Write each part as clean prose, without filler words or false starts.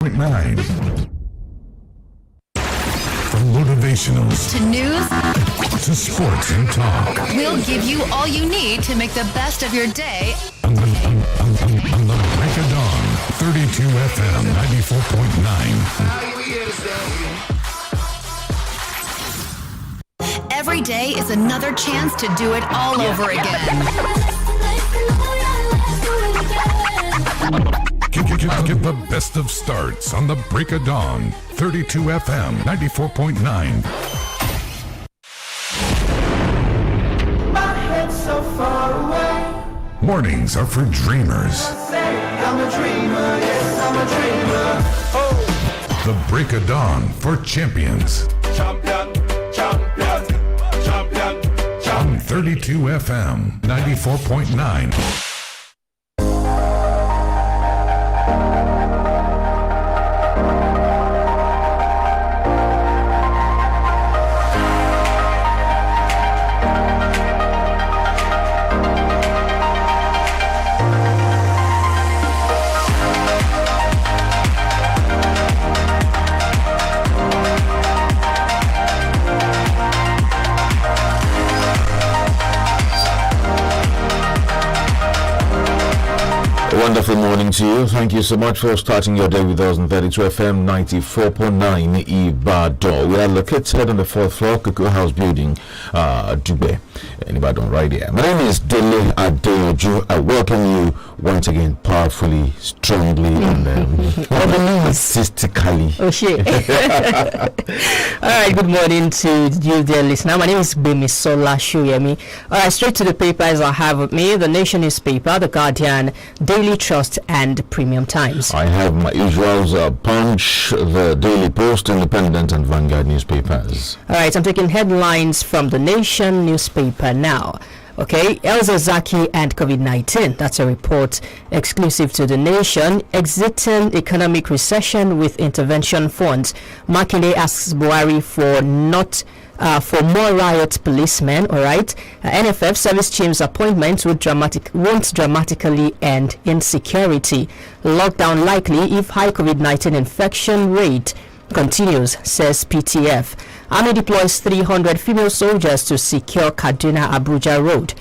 94.9. From motivationals to news to sports and talk. We'll give you all you need to make the best of your day. On the break of dawn, 32 FM 94.9. Every day is another chance to do it all over again. Get the best of starts on the break of dawn, 32 FM 94.9. My head's so far away. Mornings are for dreamers. I'm a dreamer, yes, I'm a dreamer. Oh. The break of dawn for champions. Champion, champion, champion, champion. On 32 FM 94.9. Wonderful morning to you. Thank you so much for starting your day with us on 32 FM 94.9 Ibadan. We are located on the 4th floor, Cocoa House Building, Dube, in Ibadan, right here. My name is DELE ADEYANJU. I welcome you once again, powerfully, strongly, and artistically. Oh shit. All right, good morning to you, dear listener. My name is GBEMISOLA SOYEMI. All right, straight to the papers I have with me: The Nation newspaper, The Guardian, Daily Trust, and Premium Times. I have my usuals, Punch, the Daily Post, Independent, and Vanguard newspapers. All right, I'm taking headlines from The Nation newspaper now. Okay, Elza Zaki and COVID-19. That's a report exclusive to The Nation. Exiting economic recession with intervention funds. Makinde asks Buhari for more riot policemen. All right, NFF service chief's appointments won't dramatically end insecurity. Lockdown likely if high COVID-19 infection rate continues, says PTF. Army deploys 300 female soldiers to secure Kaduna-Abuja road.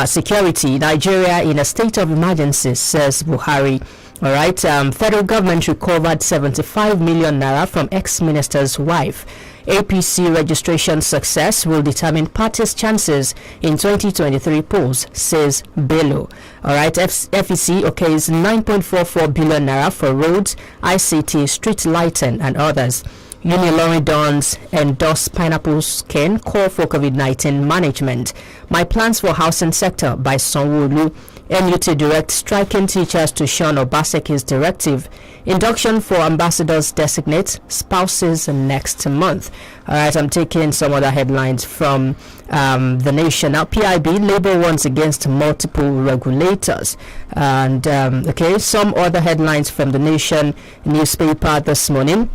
Security, Nigeria in a state of emergency, says Buhari. All right, federal government recovered 75 million naira from ex-minister's wife. APC registration success will determine party's chances in 2023 polls, says Bello. All right, FEC okays 9.44 billion naira for roads, ICT, street lighting, and others. Unilorin Dons endorse pineapple skin, call for COVID-19 management. My plans for housing sector by Sanwo-Olu. NUT direct striking teachers to shun Obaseki's directive. Induction for ambassadors designate spouses next month. All right, I'm taking some other headlines from The Nation. Now, PIB, Labour warns against multiple regulators. And, okay, some other headlines from The Nation newspaper this morning.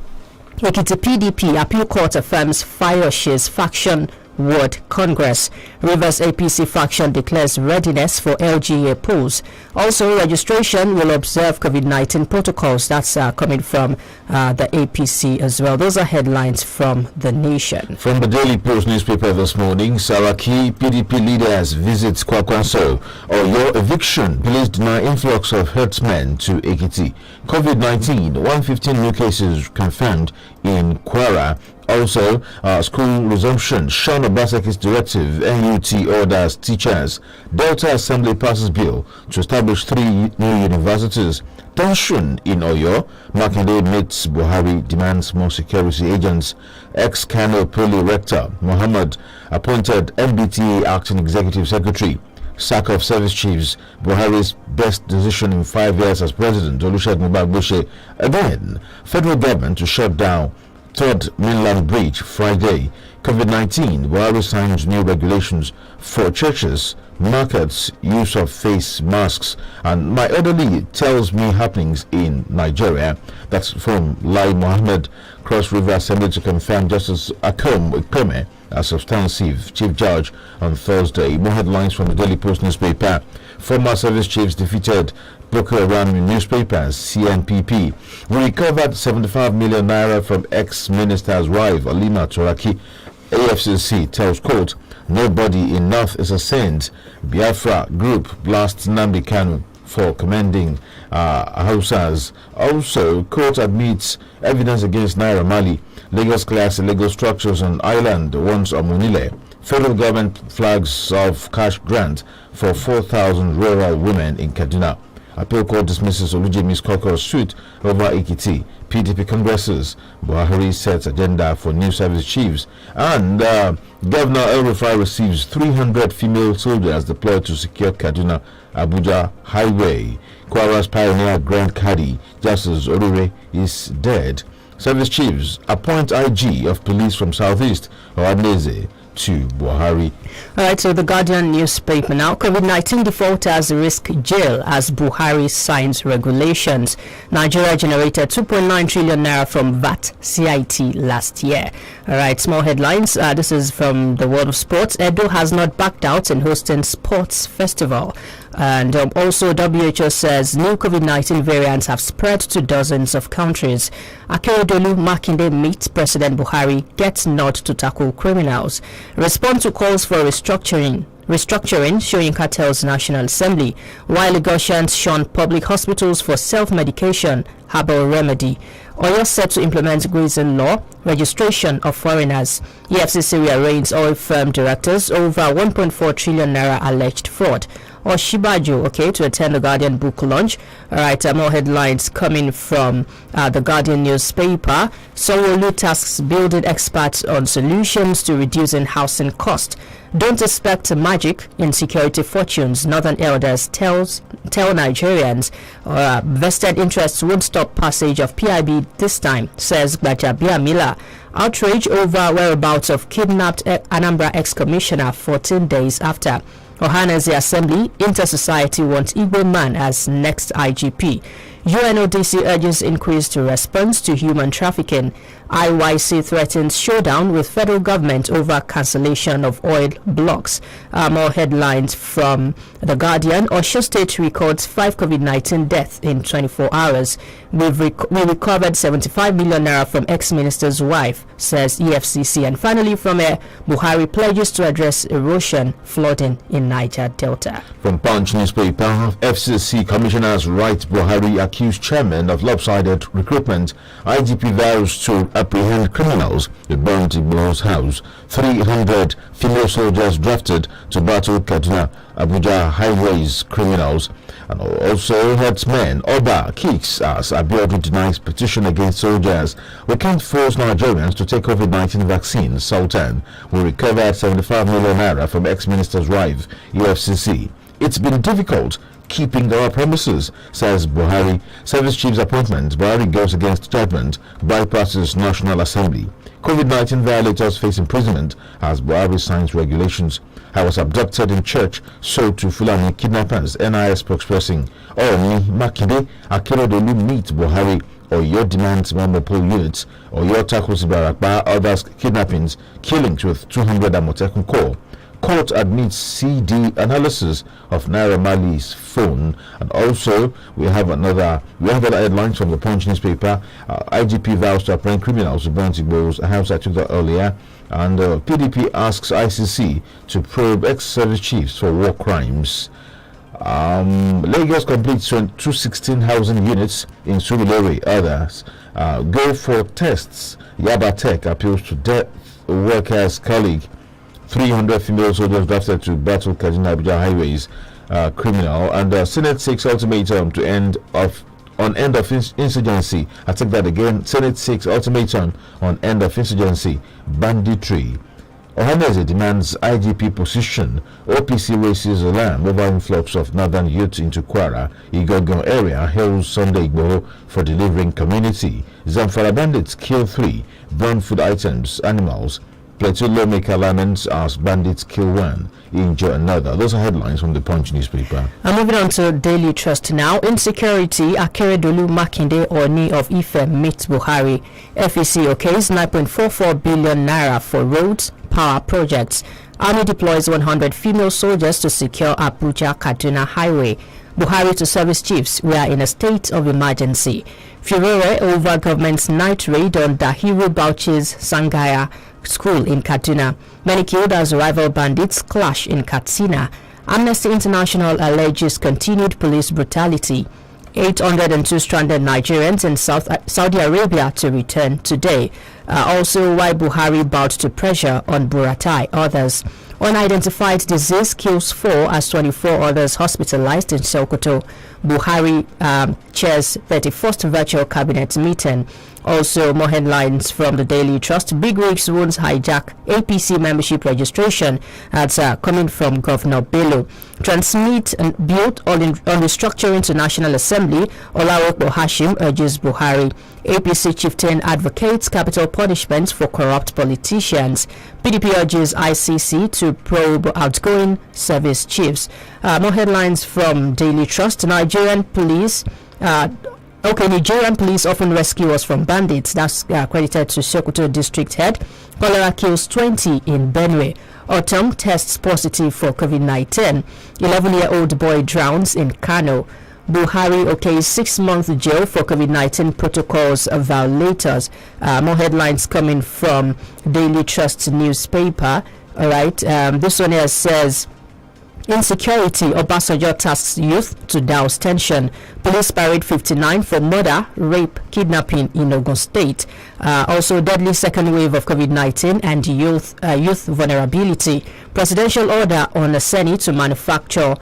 Ekiti PDP appeal court affirms Fayoshe's faction ward Congress. Rivers APC faction declares readiness for LGA polls. Also, registration will observe COVID-19 protocols. That's coming from the APC as well. Those are headlines from The Nation. From the Daily Post newspaper this morning, Saraki PDP leaders visits Kwakwanso. Oyo eviction. Police deny influx of herdsmen to Ekiti. COVID-19, 115 new cases confirmed in Kwara. Also, school resumption. Shun Obaseki's directive. NUT orders teachers. Delta Assembly passes bill to establish 3 new universities. Tension in Oyo. Makinde meets Buhari, demands more security agents. Ex-Kano Poly Rector Muhammad appointed MBTA acting executive secretary. Sack of service chiefs. Buhari's best decision in 5 years as president. Olusegun Obasanjo again. Federal government to shut down Third Mainland Bridge Friday. COVID-19. Buhari signs new regulations for churches, markets, use of face masks, and my elderly tells me happenings in Nigeria. That's from Lai Mohammed. Cross River Assembly to confirm Justice Akom Ekpeme a substantive chief judge on Thursday. More headlines from the Daily Post newspaper. Former service chiefs defeated Boko Haram newspapers, CNPP. We recovered 75 million naira from ex-minister's wife, Alima Turaki. AFCC tells court nobody enough is a saint. Biafra group blasts Nnamdi Kanu for commending Hausas. Also, court admits evidence against Naira Marley. Lagos class illegal structures on island once Amunile. Federal government flags of cash grant for 4,000 rural women in Kaduna. Appeal court dismisses Olujemi's Kokoro's suit over Ekiti. PDP congresses. Buhari sets agenda for new service chiefs. And Governor El Rufai receives 300 female soldiers deployed to secure Kaduna Abuja Highway. Kwara's pioneer Grand Kadi Justice Orure is dead. Service chiefs appoint IG of police from Southeast Oadneze to Buhari. All right, so the Guardian newspaper now. COVID-19 defaulters risk jail as Buhari signs regulations. Nigeria generated 2.9 trillion naira from VAT CIT last year. All right, small headlines. This is from the world of sports. Edo has not backed out in hosting sports festival. And also WHO says new COVID-19 variants have spread to dozens of countries. Akeredolu Makinde meets President Buhari, gets nod to tackle criminals. Respond to calls for restructuring, Soyinka tells National Assembly, while Lagosians shun public hospitals for self-medication, herbal remedy. Oyo set to implement grazing law, registration of foreigners. EFCC rearraigns oil firm directors over 1.4 trillion naira alleged fraud. Or Shibaju, to attend the Guardian book launch. All right, more headlines coming from the Guardian newspaper. Sanwo-Olu tasks building experts on solutions to reducing housing cost. Don't expect magic in security fortunes. Northern elders tell Nigerians vested interests won't stop passage of PIB this time, says Gbajabiamila. Outrage over whereabouts of kidnapped Anambra ex-commissioner 14 days after. Ohaneze Assembly, Inter-Society wants Igbo man as next IGP. UNODC urges increased response to human trafficking. IYC threatens showdown with federal government over cancellation of oil blocks. More headlines from The Guardian. Osho State records 5 COVID-19 deaths in 24 hours. We recovered 75 million naira from ex-minister's wife, says EFCC. And finally, from Buhari pledges to address erosion, flooding in Niger Delta. From Punch newspaper, FCC commissioners write Buhari accused chairman of lopsided recruitment. IGP vows to apprehend criminals. It burned Igbo's house. 300 female soldiers drafted to battle Kaduna Abuja highways criminals. And also herdsmen. Oba kicks as Abiodun denies petition against soldiers. We can't force Nigerians to take COVID-19 vaccine. Sultan will recover 75 million naira from ex-minister's wife. UFCC. It's been difficult keeping our promises, says Buhari. Service chief's appointment. Buhari goes against judgment, bypasses National Assembly. COVID-19 violators face imprisonment as Buhari signs regulations. I was abducted in church, sold to Fulani kidnappers. NIS spokesperson Oni Makinde Akeredolu meet Buhari. Oyo demands Mamopol units. Oyo tackles Ibarakba, others kidnappings, killings with 200 Amotekun Corps. Court admits CD analysis of Naira Marley's phone. And also we have other headlines from the Punch newspaper. IGP vows to apprehend criminals who burnt Igbo's house. I took that earlier. And PDP asks ICC to probe ex-service chiefs for war crimes. Lagos completes 216 housing units in Surulere. Others go for tests. Yaba Tech appeals to death workers' colleague. 300 female soldiers drafted to battle Kaduna Abuja highways criminal. And Senate seeks ultimatum to end of insurgency. I take that again. Senate seeks ultimatum on end of insurgency. Banditry. Ohaneze demands IGP position. OPC raises alarm over influx of northern youth into Kwara. Igogon area hails Sunday Igboho for delivering community. Zamfara bandits kill 3. Burn food items, animals. Plateau lawmaker laments as bandits kill 1, injure another. Those are headlines from the Punch newspaper. I'm moving on to Daily Trust now. Insecurity, Akeredolu Makinde Oni of Ife meets Buhari. FEC okays 9.44 billion naira for roads, power projects. Army deploys 100 female soldiers to secure Abuja-Kaduna highway. Buhari to service chiefs, we are in a state of emergency. Furore over government's night raid on Dahiru Bauchi's Sangaya school in Kaduna. Many killed as rival bandits clash in Katsina. Amnesty International alleges continued police brutality. 802 stranded Nigerians in Saudi Arabia to return today. Also, why Buhari bowed to pressure on Buratai. Others. Unidentified disease kills 4 as 24 others hospitalized in Sokoto. Buhari chairs 31st virtual cabinet meeting. Also, more headlines from the Daily Trust. Big Wigs wounds hijack APC membership registration. That's coming from Governor Bello. Transmit and build on restructuring to National Assembly. Olawokbo Hashim urges Buhari. APC chieftain advocates capital punishments for corrupt politicians. PDP urges ICC to probe outgoing service chiefs. More headlines from Daily Trust. Nigerian police often rescue us from bandits. That's credited to Sokoto district head. Cholera kills 20 in Benue. Otom tests positive for COVID-19. 11-year-old boy drowns in Kano. Buhari okays 6-month jail for COVID-19 protocols violators. More headlines coming from Daily Trust newspaper. All right, this one here says, insecurity, Obasanjo tasks youth to douse tension. Police parade 59 for murder, rape, kidnapping in Ogun State. Also, deadly second wave of COVID-19 and youth vulnerability. Presidential order on the Senate to manufacture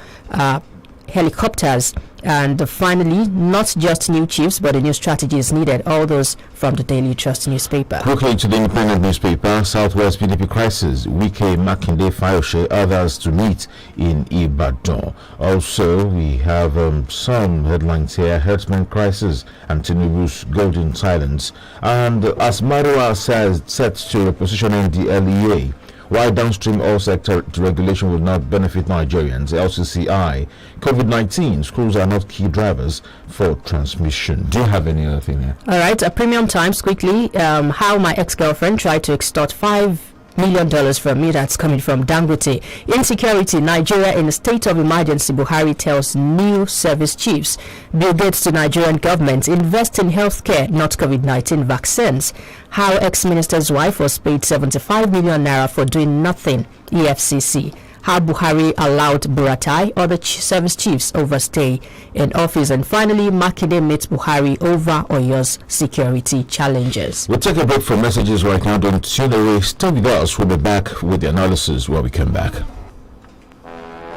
helicopters. And finally, not just new chiefs, but a new strategy is needed. All those from the Daily Trust newspaper. Quickly to the Independent newspaper. Southwest PDP crisis. Wike, Makinde, Fayose, others to meet in Ibadan. Also, we have some headlines here. Herdsmen crisis and Tinubu's golden silence. And as Marua says, set to reposition DELE. Why downstream oil sector regulation will not benefit Nigerians? LCCI. COVID-19. Schools are not key drivers for transmission. Do you have any other thing here? All right. Premium Times quickly. How my ex-girlfriend tried to extort $5 million from me. That's coming from Dangote. Insecurity. Nigeria in a state of emergency. Buhari tells new service chiefs. Bill Gates to Nigerian government. Invest in healthcare, not COVID-19 vaccines. How ex-minister's wife was paid 75 million naira for doing nothing. EFCC. How Buhari allowed Buratai, other service chiefs overstay in office. And finally, Makinde meets Buhari over Oyo's security challenges. We'll take a break from messages right now. Don't tune away. Stay with us. We'll be back with the analysis when we come back.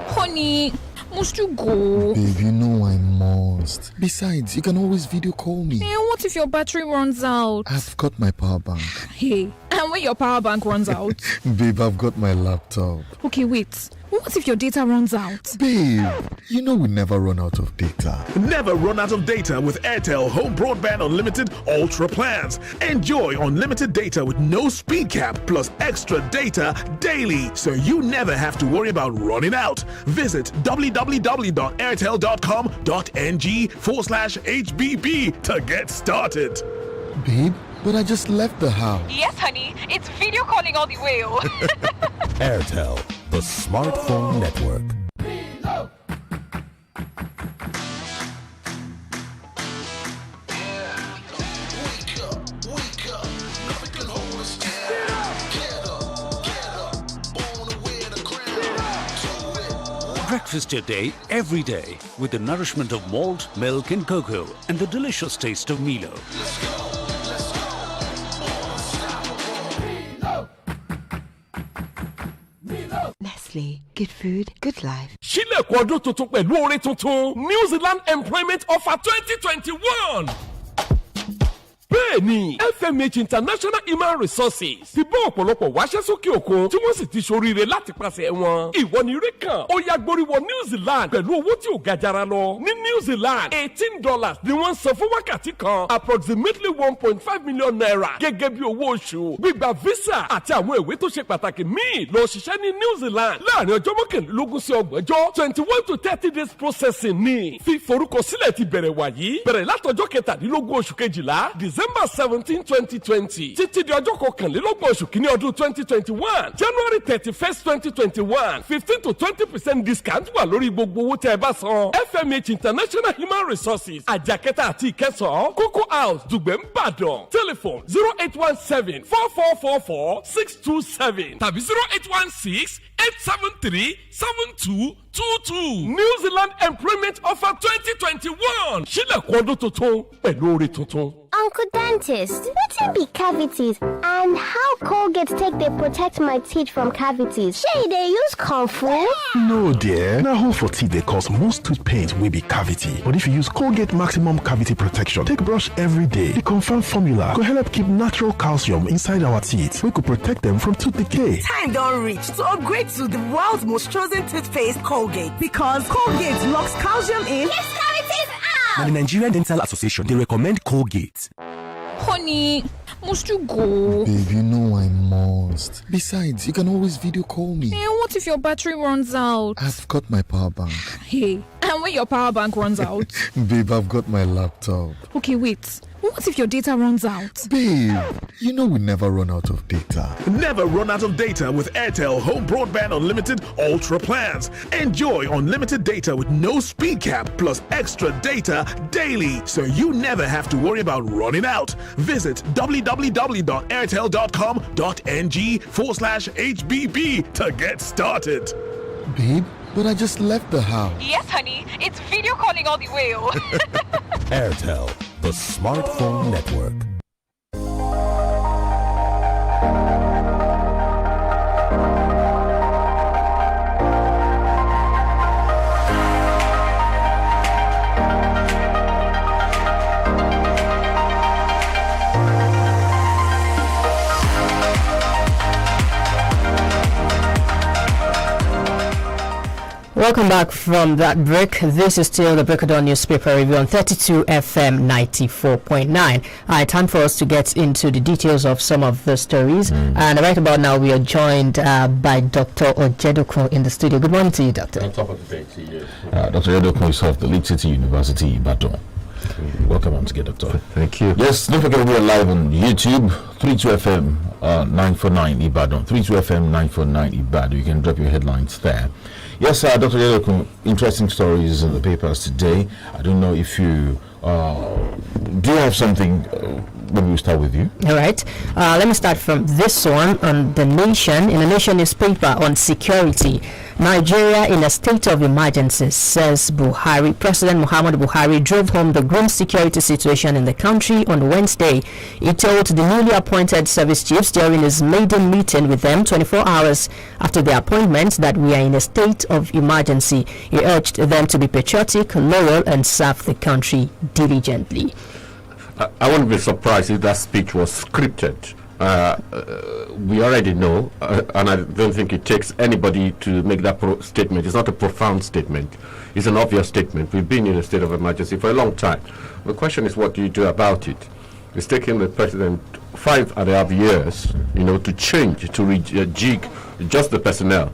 Honey, must you go? Babe, you know I must. Besides, you can always video call me. Hey, what if your battery runs out? I've got my power bank. Hey, and when your power bank runs out? Babe, I've got my laptop. Okay, wait. What if your data runs out? Babe, you know we never run out of data. Never run out of data with Airtel Home Broadband Unlimited Ultra plans. Enjoy unlimited data with no speed cap plus extra data daily, so you never have to worry about running out. Visit www.airtel.com.ng/HBB to get started. Babe, but I just left the house. Yes, honey. It's video calling all the way. Airtel, the smartphone network. Breakfast your day every day with the nourishment of malt, milk and cocoa and the delicious taste of Milo. Nestle, good food, good life. Ṣílẹ̀kùn ọdún tuntun pẹ̀lú orin tuntun New Zealand Employment Offer 2021. Bẹ́ẹ̀ni, FMH International Human Resources ti bọ́ ọ̀pọ̀lọpọ̀ wáṣẹ́ sókè òkun tí wọ́n sì ti ṣoríire láti pàṣẹ wọn. Ìwọ ni ire kan, ó yá gbóríwọ New Zealand pẹ̀lú owó tí ò ga jara lọ. Ní New Zealand, $18 ni wọ́n ń san fún wákàtí kan, approximately 1.5 million naira gẹ́gẹ́ bí owó oṣù. Gbígba visa àti àwọn ìwé tó ṣe pàtàkì míì lọ ṣiṣẹ́ ní New Zealand láàrin ọjọ́ mọ́kànlélógún sí ọgbọ̀njọ́ 21 to 30 days processing ni. Fíforúkọsílẹ̀ ti bẹ̀rẹ̀ wàyí bẹ̀rẹ̀ látọjọ́ 17 oṣù kejìlá December 17, 2020 títí di ọjọ́ kọkànlélọ́gbọ̀n oṣù kìíní ọdún 2021 January 31st 2021 15 to 20% discount wà lórí gbogbo owó tẹ́ ẹ bá san. FMH International Human Resources àjàkẹ́tà àti ìkẹsàn-án Cocoa House Dùgbẹ̀ Ìbàdàn telephone 0817 4444 627 tàbí 0816 873 7222. New Zealand Employment Offer 2021 sílẹ̀kùn ọdún tuntun pẹ̀lú orí tuntun. Uncle Dentist, wetin be cavities and how Colgate take dey protect my teeth from cavities? Shey dey use comfort? No dear, na hole for teeth dey cause most tooth pain wey be cavity. But if you use Colgate Maximum Cavity Protection take brush every day, the confirmed formula go help keep natural calcium inside our teeth wey go protect them from tooth decay. Time don reach to upgrade to the world's most chosen toothpaste, Colgate, because Colgate locks calcium in. Keeps cavities out! Now, the Nigerian Dental Association, they recommend Colgate. Honey, must you go? Babe, you know I must. Besides, you can always video call me. What if your battery runs out? I've got my power bank. Hey, and when your power bank runs out? Babe, I've got my laptop. Okay, wait. What if your data runs out? Babe, you know we never run out of data. Never run out of data with Airtel Home Broadband Unlimited Ultra plans. Enjoy unlimited data with no speed cap plus extra data daily, so you never have to worry about running out. Visit www.airtel.com.ng/HBB to get started. Babe, but I just left the house. Yes, honey. It's video calling all the way. Airtel, the smartphone network. Welcome back from that break. This is still the Break of Dawn newspaper review on 32 FM 94.9. Time for us to get into the details of some of the stories. And right about now, we are joined by Dr. Ojedokun in the studio. Good morning to you, Doctor. On top of the day to you. Dr. Ojedokun is of the Lead City University, Ibadan. Welcome once again, Doctor. Thank you. Yes, don't forget we are live on YouTube, 32FM 949 Ibadan, 32FM 949 Ibadan. You can drop your headlines there. Yes, Dr. Ojedokun, interesting stories in the papers today. I don't know if you do you have something. Maybe we'll start with you. All right. Let me start from this one on The Nation. In the Nation newspaper on security, Nigeria in a state of emergency, says Buhari. President Muhammadu Buhari drove home the grim security situation in the country on Wednesday. He told the newly appointed service chiefs during his maiden meeting with them 24 hours after their appointment that we are in a state of emergency. He urged them to be patriotic, loyal, and serve the country diligently. I wouldn't be surprised if that speech was scripted. We already know, and I don't think it takes anybody to make that statement. It's not a profound statement. It's an obvious statement. We've been in a state of emergency for a long time. The question is, what do you do about it? It's taken the president 5.5 years, to change, to rejig just the personnel.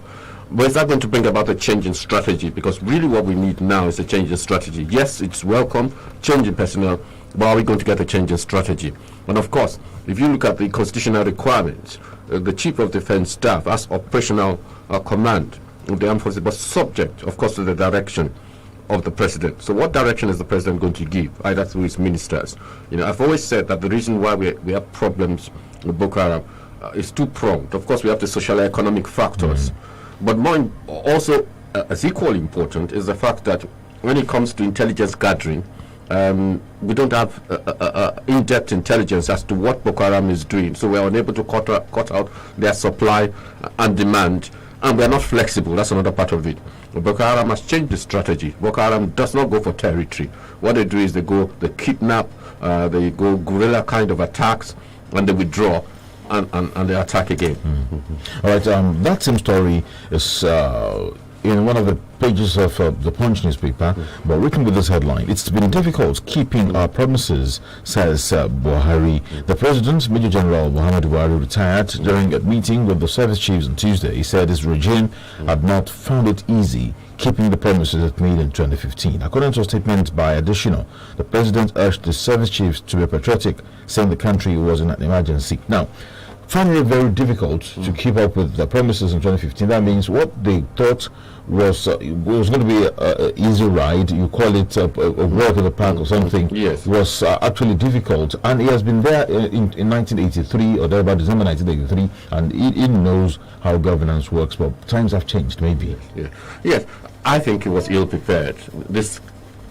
But is that going to bring about a change in strategy? Because really what we need now is a change in strategy. Yes, it's welcome, change in personnel, but are we going to get a change in strategy? And of course, if you look at the constitutional requirements, the Chief of Defense Staff has operational command of the armed forces, but subject, of course, to the direction of the president. So what direction is the president going to give, either through his ministers? I've always said that the reason why we have problems with Boko Haram is two-pronged. Of course, we have the social and economic factors, but also as equally important is the fact that when it comes to intelligence gathering, we don't have in-depth intelligence as to what Boko Haram is doing, so we are unable to cut out their supply and demand, and we are not flexible. That's another part of it. Boko Haram has changed the strategy. Boko Haram does not go for territory. What they do is they kidnap, they go guerrilla kind of attacks, and they withdraw, and they attack again. All right, that same story is in one of the pages of the Punch newspaper, but written with this headline: "It's been difficult keeping our promises," says Buhari. The President, Major General Muhammadu Buhari, retired during a meeting with the service chiefs on Tuesday. He said his regime had not found it easy keeping the promises it made in 2015. According to a statement by Additional, the president urged the service chiefs to be patriotic, saying the country was in an emergency. Now, finding it very difficult to keep up with the promises in 2015. That means what they thought was going to be an easy ride, you call it a walk in the park or something, was actually difficult. And he has been there in 1983 or thereabout, December 1983, and he knows how governance works, but times have changed, maybe. Yes, I think he was ill prepared. This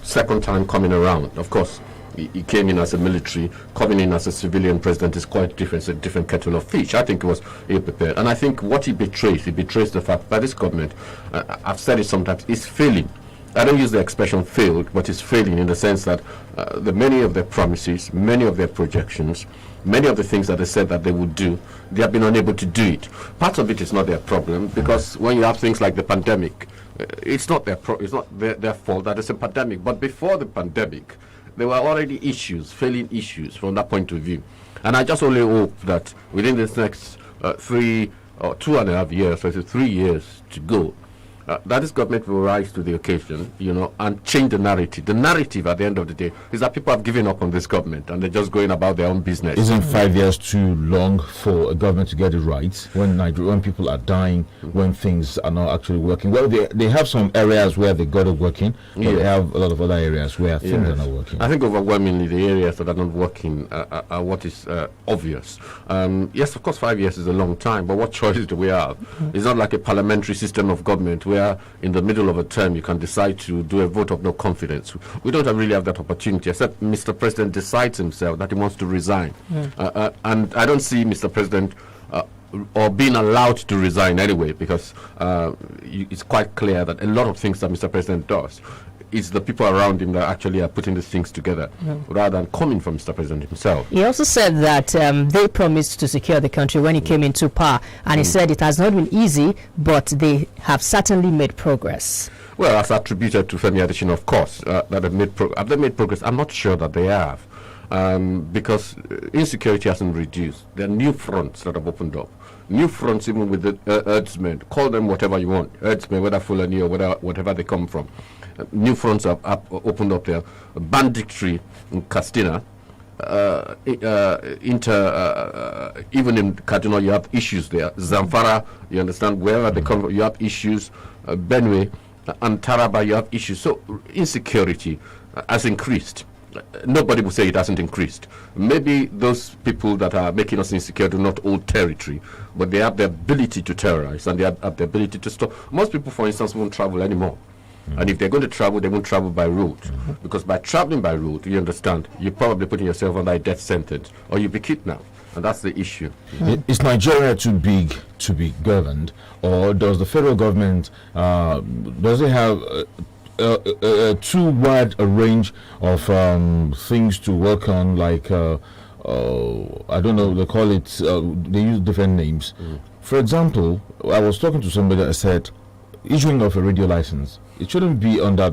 second time coming around, of course, he came in as a military, coming in as a civilian president is quite different. It's a different kettle of fish. I think he was ill-prepared. And I think what he betrays the fact that this government, I've said it sometimes, is failing. I don't use the expression failed, but it's failing in the sense that many of their promises, many of their projections, many of the things that they said that they would do, they have been unable to do it. Part of it is not their problem, because when you have things like the pandemic, it's not their fault that it's a pandemic. But before the pandemic, there were already failing issues from that point of view. And I just only hope that within this next 3 or 2.5 years, so 3 years to go, that this government will rise to the occasion, and change the narrative. The narrative at the end of the day is that people have given up on this government and they're just going about their own business. Isn't 5 years too long for a government to get it right when people are dying, when things are not actually working? Well, they have some areas where they got it working, but they have a lot of other areas where things are not working. I think overwhelmingly the areas that are not working are what is obvious. Yes, of course, 5 years is a long time, but what choice do we have? It's not like a parliamentary system of government where in the middle of a term you can decide to do a vote of no confidence. We don't really have that opportunity, except Mr. President decides himself that he wants to resign. And I don't see Mr. President or being allowed to resign anyway, because it's quite clear that a lot of things that Mr. President does, it's the people around him that actually are putting these things together, rather than coming from Mr. President himself. He also said that they promised to secure the country when he came into power, and he said it has not been easy, but they have certainly made progress. Well, that's attributed to Femi Adesina, of course, that have they made progress? I'm not sure that they have, because insecurity hasn't reduced. There are new fronts that have opened up. New fronts, even with the herdsmen. Call them whatever you want, herdsmen, whether Fulani or whatever they come from. New fronts have opened up there. Banditry in Castina, even in Kaduna, you have issues there. Zamfara, you understand, wherever they come from, you have issues. Benue and Taraba, you have issues. So insecurity has increased. Nobody will say it hasn't increased. Maybe those people that are making us insecure do not hold territory, but they have the ability to terrorize, and they have the ability to stop. Most people, for instance, won't travel anymore. And if they're going to travel, they won't travel by road. Because by traveling by road, you understand, you're probably putting yourself under a death sentence, or you'll be kidnapped. And that's the issue. Is Nigeria too big to be governed? Or does the federal government, does it have too wide a range of things to work on, like, I don't know, they call it, they use different names. For example, I was talking to somebody that said, issuing of a radio license, it shouldn't be under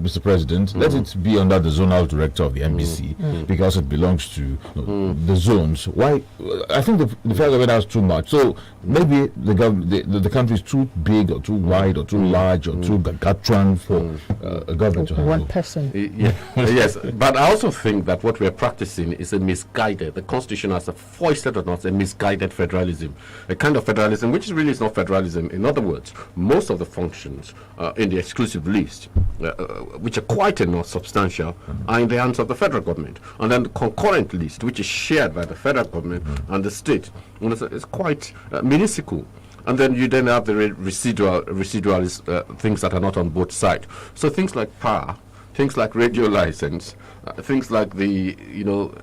Mr. President. Let it be under the zonal director of the NBC, because it belongs to the zones. Why? I think the federal government has too much. So maybe the country is too big or too wide or too large or too gargantuan for a government to handle. One person. Yes, but I also think that what we're practicing is a misguided. The Constitution has foisted on us a misguided federalism, a kind of federalism which really is not federalism. In other words, most of the functions in the exclusive list, which are quite enough substantial, are in the hands of the federal government. And then the concurrent list, which is shared by the federal government and the state, is quite minuscule. And then you then have the residual things that are not on both sides. So things like power, things like radio license, things like the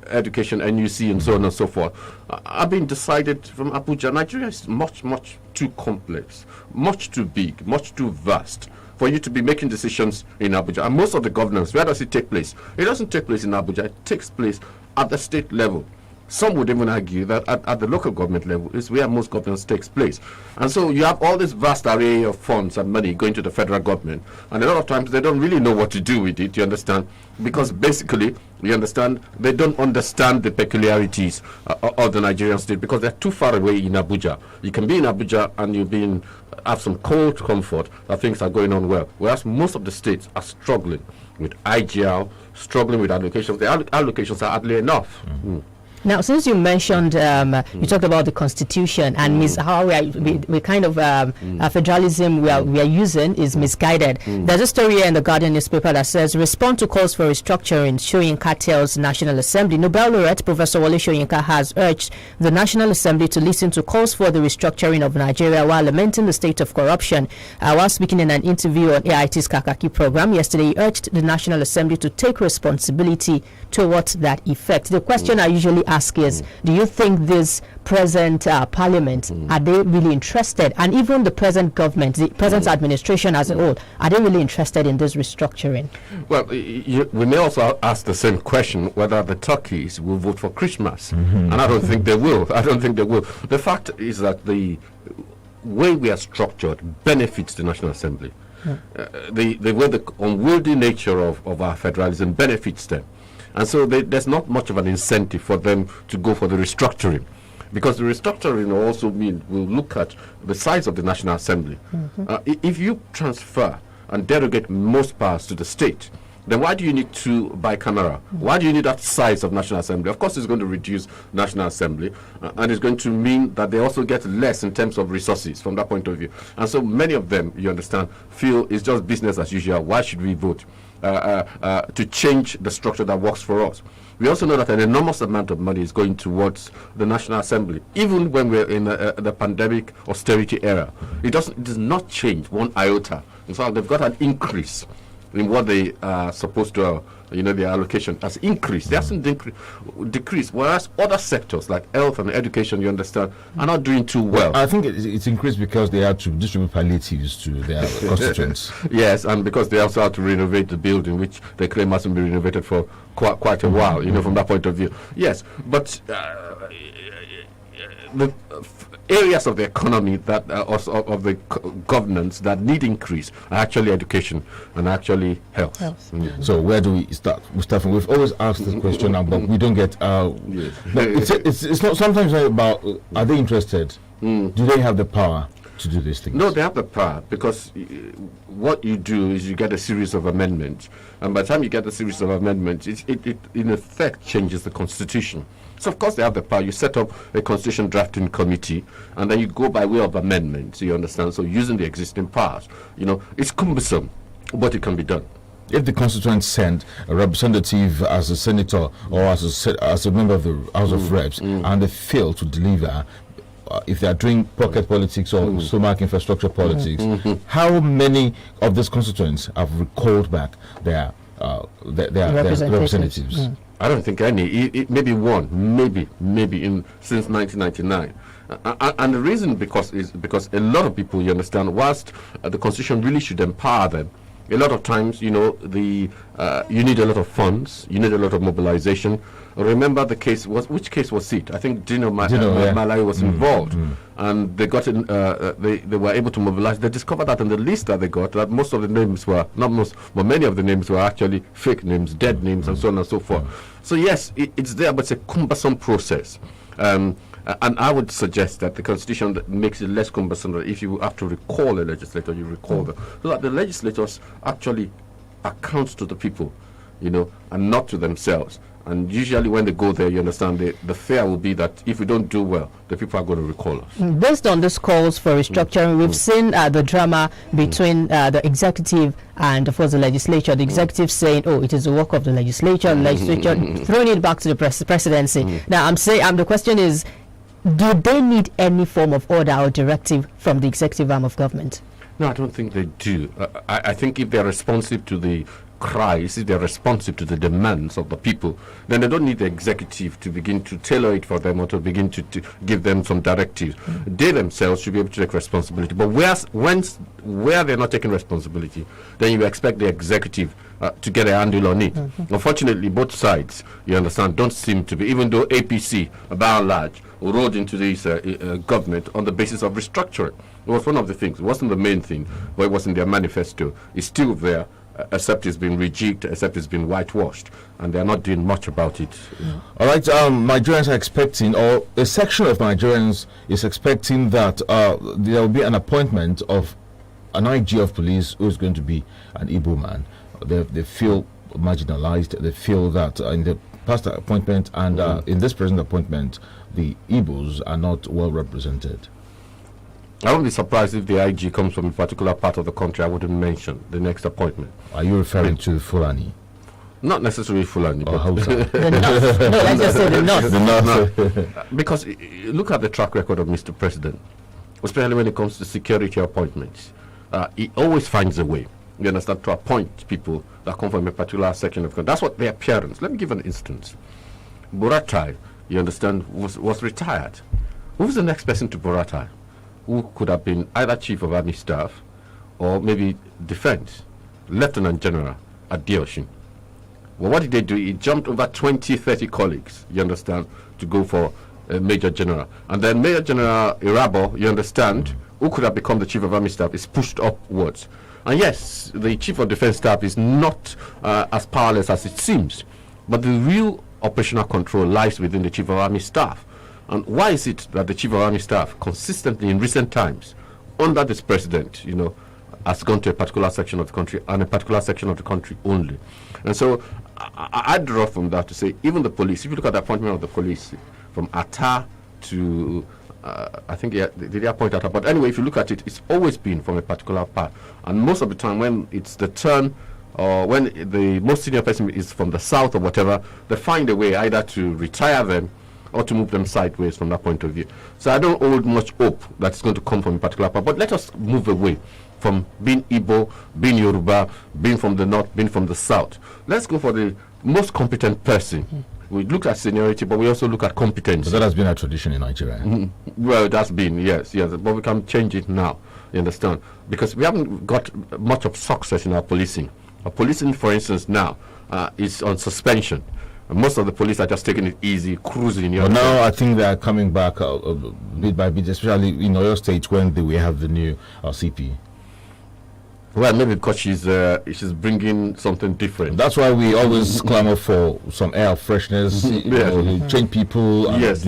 education, NUC, and so on and so forth, are being decided from Abuja. Nigeria is much, much too complex, much too big, much too vast for you to be making decisions in Abuja. And most of the governance, where does it take place? It doesn't take place in Abuja. It takes place at the state level. Some would even argue that at the local government level is where most governance takes place. And so you have all this vast array of funds and money going to the federal government, and a lot of times they don't really know what to do with it, you understand? Because basically, you understand, they don't understand the peculiarities of the Nigerian state because they're too far away in Abuja. You can be in Abuja and have some cold comfort that things are going on well, whereas most of the states are struggling with IGL, struggling with allocations. The allocations are hardly enough. Now, since you mentioned, you talked about the constitution and how we kind of federalism we are using is misguided. There's a story here in the Guardian newspaper that says, respond to calls for restructuring, Soyinka tells National Assembly. Nobel laureate Professor Wole Soyinka has urged the National Assembly to listen to calls for the restructuring of Nigeria while lamenting the state of corruption. While speaking in an interview on AIT's Kakaki program yesterday, he urged the National Assembly to take responsibility towards that effect. The question I usually ask is, do you think this present parliament, are they really interested, and even the present government, the present administration as a whole, are they really interested in this restructuring? Well, we may also ask the same question whether the turkeys will vote for Christmas, and I don't think they will. I don't think they will. The fact is that the way we are structured benefits the National Assembly. The way the unwieldy nature of our federalism benefits them. And so there's not much of an incentive for them to go for the restructuring, because the restructuring will look at the size of the National Assembly. If you transfer and derogate most powers to the state, then why do you need two bicameral? Why do you need that size of National Assembly? Of course, it's going to reduce National Assembly, and it's going to mean that they also get less in terms of resources from that point of view. And so many of them, you understand, feel it's just business as usual. Why should we vote to change the structure that works for us? We also know that an enormous amount of money is going towards the National Assembly. Even when we're in the pandemic austerity era, it does not change one iota. In fact, they've got an increase in what they are supposed to, their allocation has increased. They hasn't decreased, whereas other sectors like health and education, you understand, are not doing too well. I think it's increased because they had to distribute palliatives to their constituents. Yes, and because they also had to renovate the building, which they claim hasn't been renovated for quite a while, from that point of view. Yes, but the areas of the economy that of the governance that need increase are actually education and actually health. So where do we start? We start from, we've always asked this question now, but we don't get it's not sometimes about are they interested? Do they have the power to do these things? No, they have the power, because what you do is you get a series of amendments, and by the time you get a series of amendments, it in effect changes the constitution. So of course they have the power. You set up a constitution drafting committee, and then you go by way of amendments, you understand? So using the existing powers, it's cumbersome, but it can be done. If the constituents send a representative as a senator or as a member of the House of Reps, and they fail to deliver, if they are doing pocket politics or stomach infrastructure politics, how many of these constituents have recalled back their representatives? I don't think any. Maybe one, maybe since 1999. And the reason is because a lot of people, you understand, whilst the constitution really should empower them, a lot of times, you need a lot of funds, you need a lot of mobilization. Remember which case was it? I think Dino Malai was involved, and they got in. They were able to mobilize. They discovered that in the list that they got, that most of the names were not most, but many of the names were actually fake names, dead names, and so on and so forth. So yes, it's there, but it's a cumbersome process. And I would suggest that the constitution that makes it less cumbersome. If you have to recall a legislator, you recall them, so that the legislators actually account to the people, and not to themselves. And usually when they go there, you understand, the fear will be that if we don't do well, the people are going to recall us. Based on these calls for restructuring, we've seen the drama between the executive and, of course, the legislature. The executive saying, it is the work of the legislature, throwing it back to the presidency. Now, the question is, do they need any form of order or directive from the executive arm of government? No, I don't think they do. I think if they're responsive to the cries, if they're responsive to the demands of the people, then they don't need the executive to begin to tailor it for them or to begin to give them some directives. They themselves should be able to take responsibility. But where they're not taking responsibility, then you expect the executive to get a handle on it. Unfortunately, both sides, you understand, don't seem to be, even though APC, by and large, rode into this government on the basis of restructuring. It was one of the things. It wasn't the main thing, but it was in their manifesto. It's still there, except it's been rejigged, except it's been whitewashed, and they're not doing much about it. All right, Nigerians are expecting, or a section of Nigerians is expecting that there will be an appointment of an IG of police who is going to be an Igbo man. They feel marginalized. They feel that in the past appointment and in this present appointment, the Igbos are not well represented. I won't be surprised if the IG comes from a particular part of the country I wouldn't mention the next appointment. Are you referring to Fulani? Not necessarily Fulani, but Hausa. The North. No, I just said the North. The North. Because look at the track record of Mr. President, especially when it comes to security appointments. He always finds a way, you understand, to appoint people that come from a particular section of the country. That's what their parents. Let me give an instance. Buratai, you understand, was retired. Who's the next person to Buratai? Who could have been either Chief of Army Staff or maybe Defense, Lieutenant General Adeyanju. Well, what did they do? He jumped over 20, 30 colleagues, you understand, to go for Major General. And then Major General Irabo, you understand, who could have become the Chief of Army Staff, is pushed upwards. And yes, the Chief of Defense Staff is not as powerless as it seems, but the real operational control lies within the Chief of Army Staff. And why is it that the Chief of Army Staff consistently in recent times, under this president, you know, has gone to a particular section of the country and a particular section of the country only? And so I draw from that to say, even the police, if you look at the appointment of the police from Atta to, I think they appoint Atta, but anyway, if you look at it, it's always been from a particular part. And most of the time when it's the turn, or when the most senior person is from the south or whatever, they find a way either to retire them or to move them sideways from that point of view. So I don't hold much hope that it's going to come from a particular part. But let us move away from being Igbo, being Yoruba, being from the north, being from the south. Let's go for the most competent person. We look at seniority, but we also look at competence. But that has been a tradition in Nigeria. Well, that's been, yes, but we can change it now, you understand? Because we haven't got much of success in our policing. Our policing, for instance, now is on suspension. Most of the police are just taking it easy, cruising. But now I think they are coming back bit by bit, especially in Oyo State when we have the new CP. Well, maybe because she's bringing something different. That's why we always clamor for some air of freshness, change people. And yes.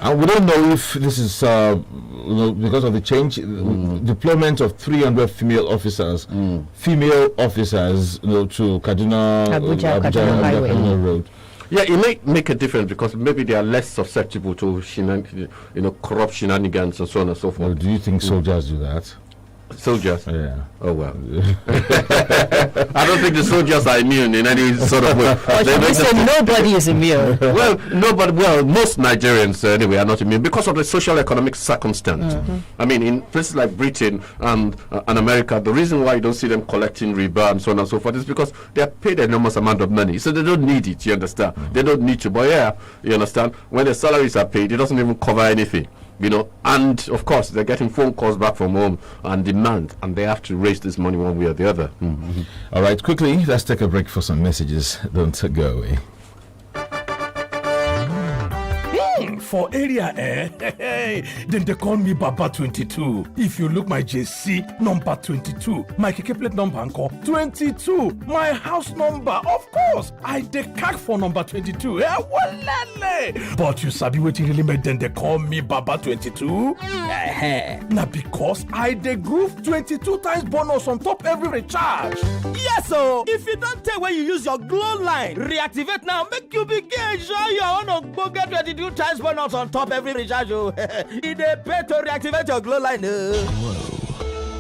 And we don't know if this is because of the change, deployment of 300 female officers, to Kaduna, Abuja Road. Yeah, it may make a difference because maybe they are less susceptible to corrupt shenanigans and so on and so forth. Well, do you think soldiers do that? Soldiers? Yeah. Oh, well. I don't think the soldiers are immune in any sort of way. They say nobody is immune. Well, most Nigerians anyway are not immune because of the social economic circumstance. I mean, in places like Britain and America, the reason why you don't see them collecting riba and so on and so forth is because they are paid an enormous amount of money. So they don't need it, you understand? They don't need to. But yeah, you understand? When the salaries are paid, it doesn't even cover anything. And of course they're getting phone calls back from home and demand, and they have to raise this money one way or the other. All right, quickly, let's take a break for some messages. Don't go away. For area, then they call me Baba 22. If you look my JC number 22, my keke plate number encore 22, my house number, of course, I decack for number 22. But you sabi wetin really make them they call me Baba 22? Now because I dey groove 22 times bonus on top every recharge. Yes, so if you don't tell where you use your glow line, reactivate now, make you begin enjoy your own Ogboge 22 times bonus on top every recharge. It dey pay to reactivate your glow line. Glow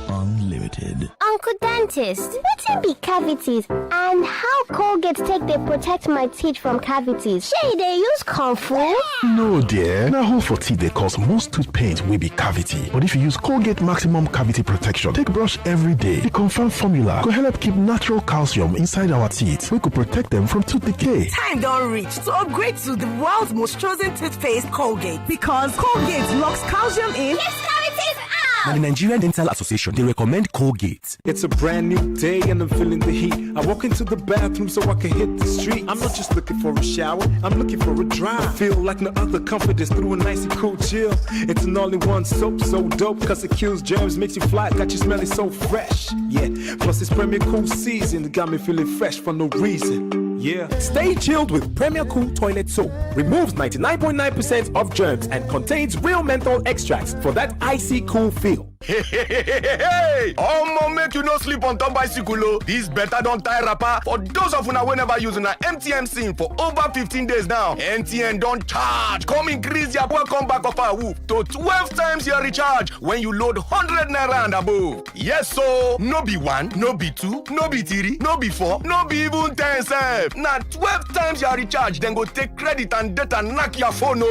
Unlimited. Uncle Dentist, wetin be cavities and And how Colgate take they protect my teeth from cavities? Shey they use Kung Fu? No, dear. Now, hole for teeth they cause most tooth pain will be cavity. But if you use Colgate Maximum Cavity Protection, take brush every day. The confirmed formula could help keep natural calcium inside our teeth. We could protect them from tooth decay. Time don't reach to upgrade to the world's most chosen toothpaste, Colgate. Because Colgate locks calcium in. Yes, cavities out! Now, the Nigerian Dental Association, they recommend Colgate. It's a brand new day and I'm feeling the heat. I walk into the bathroom so I can hit the street. I'm not just looking for a shower, I'm looking for a drive. I feel like no other confidence through a nice and cool chill. It's an all-in-one soap, so dope, cause it kills germs, makes you fly, got you smelling so fresh. Yeah, plus it's Premier Cool season, got me feeling fresh for no reason. Yeah. Stay chilled with Premier Cool Toilet Soap. Removes 99.9% of germs and contains real menthol extracts for that icy cool feel. Hey! Omo, make you no sleep on top bicycle. This better don't tie rapper. For those of una whenever using an MTN SIM for over 15 days now. MTN don't charge. Come increase your welcome back of our whoop to 12 times your recharge when you load 100 naira and above. Yes, so no be 1, no be 2, no be 3, no be 4, no be even 10 sef. Now 12 times your recharge, then go take credit and data knock your phone.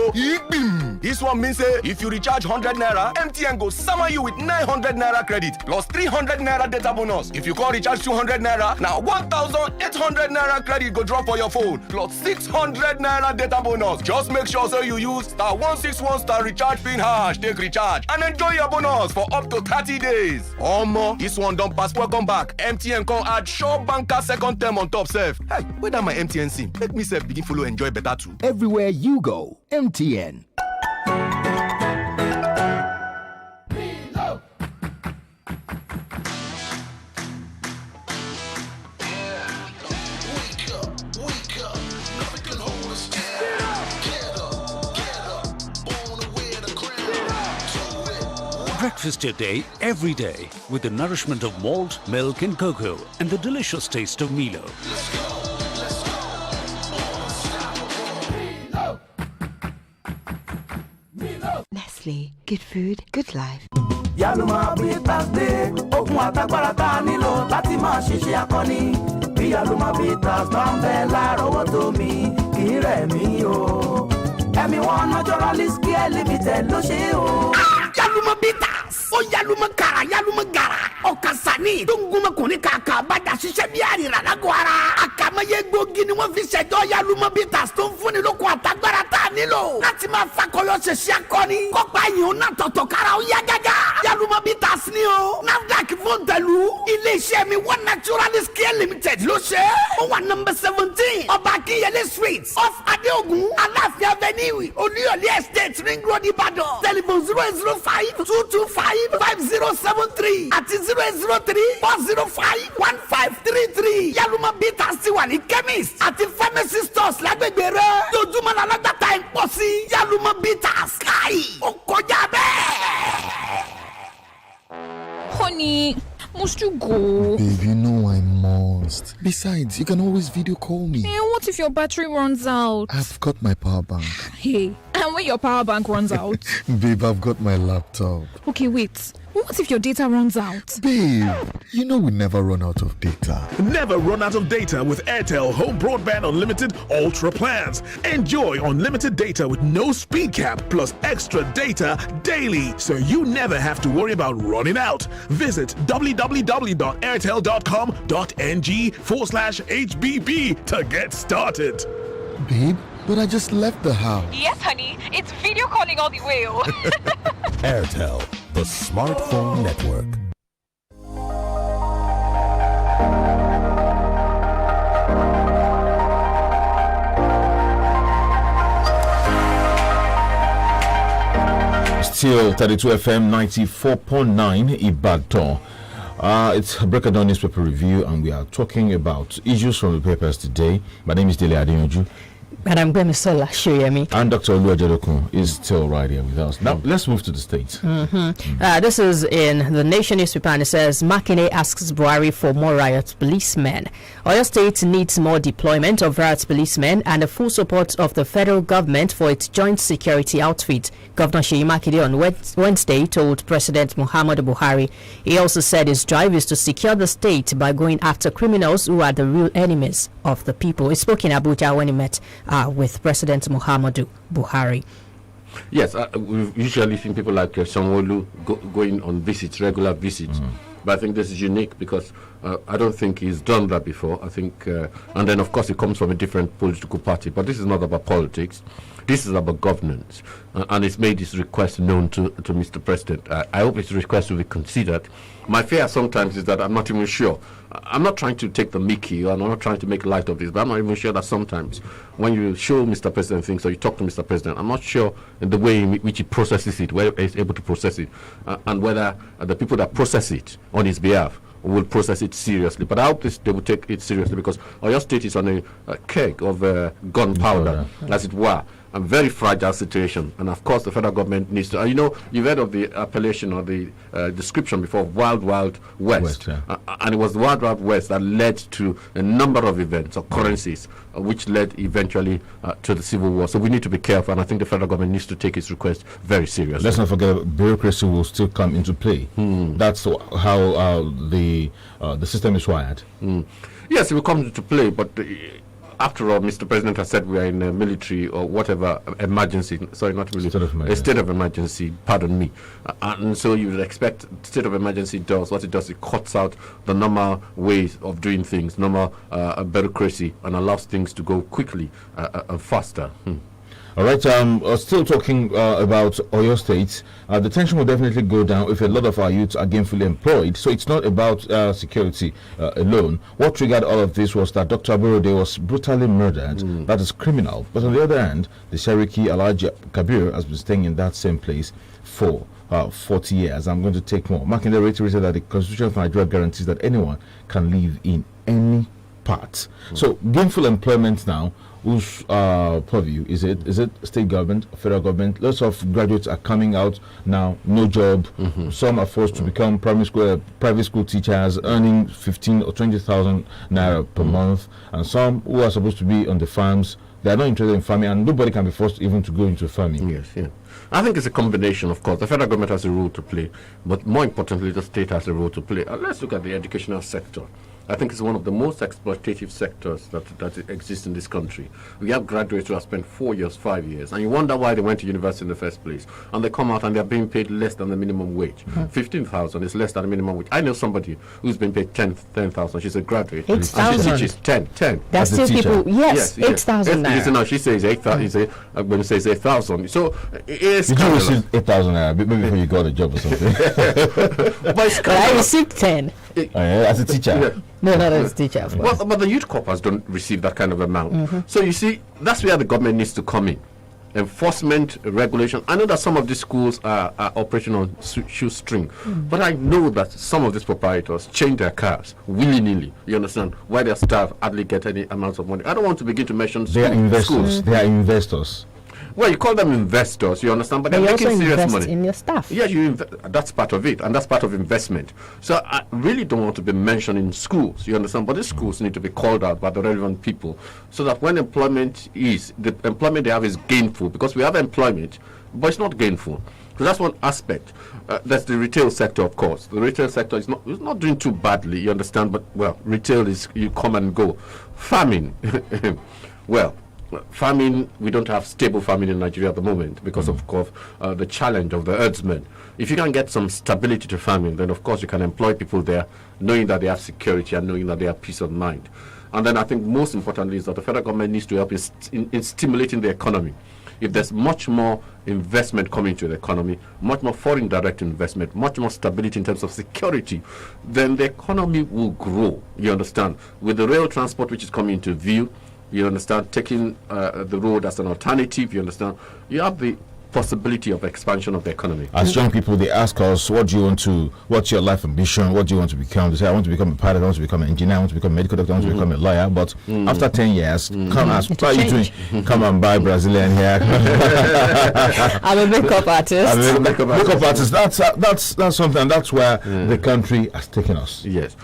This one means if you recharge 100 naira, MTN go summer you with 900 naira credit plus 300 naira data bonus. If you call recharge 200 naira, now 1,800 naira credit go drop for your phone plus 600 naira data bonus. Just make sure so you use *161 recharge pin hash take recharge and enjoy your bonus for up to 30 days. Omo, this one don't pass welcome back. MTN can add Shop Banker second term on top self. Hey, where that my MTN SIM? Make me self begin follow enjoy better too. Everywhere you go, MTN. Breakfast your day every day with the nourishment of malt, milk and cocoa and the delicious taste of Milo. Nestle, good food, good life. Yaluma Bitters dé, okun àtagbára tá a nílò láti máa ṣiṣẹ́ akọni. Bí Yaluma Bitters bá ń bẹ lárọ̀ọ́wọ́tó mi, kì í rẹ̀ mí o. Ẹ̀mí wọn Naturalist Care Limited ló ṣe o. Yaluma Bitters, ó Yaluma Kara, Yaluma Gara, Ọ̀kasani, tó ń gúnmọ́ kùnrin kàkà bàjá ṣiṣẹ́ bí àrìrà lágọ̀ ara. Àkàmọ́yé gbòógì ni wọ́n fi ṣẹ̀dọ̀ Yaluma Bitters tó ń fúnni lókun àtagbára tá a nílò. Láti máa fakọyọ ṣẹ̀ṣẹ̀ akọni. Kọ́pá yìí ó náà tọ̀tọ̀ kára ó yá gágá. Yaluma Bitters ni o. NAFDAC fún tẹ̀lú. Ilé-iṣẹ́ mi One Naturalist Care Limited ló ṣe. Ó wà number 17 Ọba Akínyẹlé Street off Adéògùn Aláàfin Avenue Olúyọ̀lé Estate Ring Road Ìbàdàn. Telephone 08052255073 àti 08034051533. Yaluma Bitters ti wà ní chemist àti pharmacy stores lágbègbè rẹ̀. Lójúmọ́ la lágbàtà ń pọ̀ sí. Yaluma Bitters káì ó kọjá bẹ́ẹ̀. Honey, must you go? Babe, you know I must. Besides, you can always video call me. Hey, what if your battery runs out? I've got my power bank. Hey, and when your power bank runs out? Babe, I've got my laptop. Okay, wait. What if your data runs out? Babe, you know we never run out of data. Never run out of data with Airtel Home Broadband Unlimited Ultra plans. Enjoy unlimited data with no speed cap plus extra data daily, so you never have to worry about running out. Visit www.airtel.com.ng/HBB to get started. Babe, but I just left the house. Yes, honey. It's video calling all the way. Airtel, the smartphone network. Still 32 FM 94.9 Ibadan. It's Breakdown Newspaper Review, and we are talking about issues from the papers today. My name is DELE ADEYANJU. And I'm GBEMISOLA SOYEMI. And Dr. Oluwajedokun is still right here with us. Now, let's move to the States. This is in the Nation newspaper, and it says, Makinde asks Buhari for more riot policemen. Oyo State needs more deployment of riot policemen and the full support of the federal government for its joint security outfit. Governor Seyi Makinde on Wednesday told President Muhammadu Buhari. He also said his drive is to secure the state by going after criminals who are the real enemies of the people. He spoke in Abuja when he met with President Muhammadu Buhari. Yes, we've usually seen people like Sanwo-Olu going on visits, regular visits. But I think this is unique because I don't think he's done that before. I think, and then of course he comes from a different political party. But this is not about politics. This is about governance. And he's made his request known to Mr. President. I hope his request will be considered. My fear sometimes is that I'm not even sure. I'm not trying to take the mickey, and I'm not trying to make light of this, but I'm not even sure that sometimes when you show Mr. President things or you talk to Mr. President, I'm not sure in the way in which he processes it, whether he's able to process it, and whether the people that process it on his behalf will process it seriously. But I hope they will take it seriously because Oyo State is on a keg of gunpowder, as it were. A very fragile situation, and of course the federal government needs to. You've heard of the appellation or the description before of Wild West, and it was the Wild West that led to a number of events, occurrences, which led eventually to the civil war. So we need to be careful, and I think the federal government needs to take its request very seriously. Let's not forget bureaucracy will still come into play. That's how the system is wired. Yes, it will come into play, but. After all, Mr. President has said we are in a military or whatever emergency. Sorry, not military. A state of emergency. Pardon me. And so you would expect state of emergency does what it does. It cuts out the normal ways of doing things, normal bureaucracy, and allows things to go quickly and faster. All right, still talking about Oyo State, the tension will definitely go down if a lot of our youths are gainfully employed. So it's not about security alone. What triggered all of this was that Dr. Aborode was brutally murdered. That is criminal. But on the other hand, the Shariki Alhaji Kabir has been staying in that same place for 40 years. I'm going to take more. Makinde reiterated that the Constitution of Nigeria guarantees that anyone can live in any part. So gainful employment now, whose purview is it? Is it state government, federal government? Lots of graduates are coming out now, no job. Some are forced to become private school teachers, earning 15 or 20,000 naira per month, and some who are supposed to be on the farms, they are not interested in farming, and nobody can be forced even to go into farming. Yes, yeah. I think it's a combination, of course. The federal government has a role to play, but more importantly, the state has a role to play. Let's look at the educational sector. I think it's one of the most exploitative sectors that exists in this country. We have graduates who have spent 4 years, 5 years, and you wonder why they went to university in the first place. And they come out and they're being paid less than the minimum wage. 15,000 is less than the minimum wage. I know somebody who's been paid 10,000. She's a graduate. 8,000. And she teaches 10. That's still people, yes 8,000 naira. No, she says 8,000. When you say 8,000. So it's Did you receive 8,000 naira maybe before you got a job or something? But it's I received 10. As a teacher? Yeah. No, not as a teacher, of course. Well, but the youth corpers don't receive that kind of amount. So you see, that's where the government needs to come in. Enforcement, regulation. I know that some of these schools are operating on shoestring, but I know that some of these proprietors change their cars willy-nilly. You understand? Why their staff hardly get any amounts of money. I don't want to begin to mention schools. They are investors. Well, you call them investors, you understand, but they're you making also serious invest money in your staff. Yeah, that's part of it, and that's part of investment. So I really don't want to be mentioning schools, you understand, but these schools need to be called out by the relevant people so that when the employment they have is gainful, because we have employment, but it's not gainful. So that's one aspect. That's the retail sector, of course. The retail sector is not doing too badly, you understand, but, well, retail is you come and go. Farming, well, farming, we don't have stable farming in Nigeria at the moment because of course the challenge of the herdsmen. If you can get some stability to farming, then of course you can employ people there, knowing that they have security and knowing that they have peace of mind. And then I think most importantly is that the federal government needs to help in stimulating the economy. If there's much more investment coming to the economy, much more foreign direct investment, much more stability in terms of security, then the economy will grow, you understand. With the rail transport which is coming into view, you understand, taking the road as an alternative, you understand. You have the possibility of expansion of the economy. As young people, they ask us, what's your life ambition? What do you want to become? They say, I want to become a pilot, I want to become an engineer, I want to become a medical doctor, I want to become a lawyer. But after 10 years, come ask, what are you doing? Come and buy Brazilian hair. I'm a makeup artist. Makeup artist. That's something. That's where the country has taken us. Yes.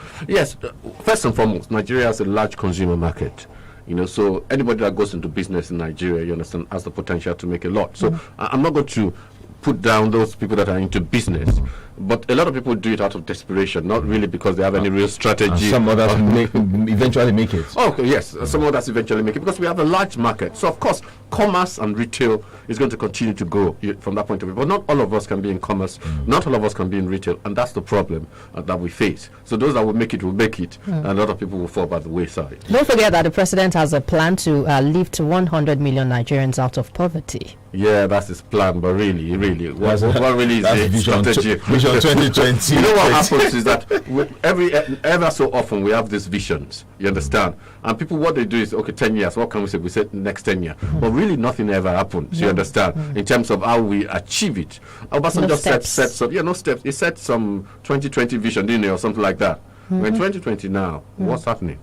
First and foremost, Nigeria is a large consumer market. So anybody that goes into business in Nigeria, you understand, has the potential to make a lot. So I'm not going to put down those people that are into business, but a lot of people do it out of desperation, not really because they have any real strategy. Some others eventually make it. Okay, yes, some others eventually make it because we have a large market. So of course, commerce and retail is going to continue to grow from that point of view. But not all of us can be in commerce, not all of us can be in retail, and that's the problem that we face. So those that will make it, and a lot of people will fall by the wayside. Don't forget that the president has a plan to lift 100 million Nigerians out of poverty. Yeah, that's his plan, but really, what really is the strategy? Vision 2020. You know what happens is that ever so often we have these visions, you understand? And people, what they do is, okay, 10 years, what can we say? We said next 10 years. But really nothing ever happens, you understand, in terms of how we achieve it. Obasanjo set some, no steps. He set some 2020 vision, didn't he, or something like that. We're in 2020 now. What's happening?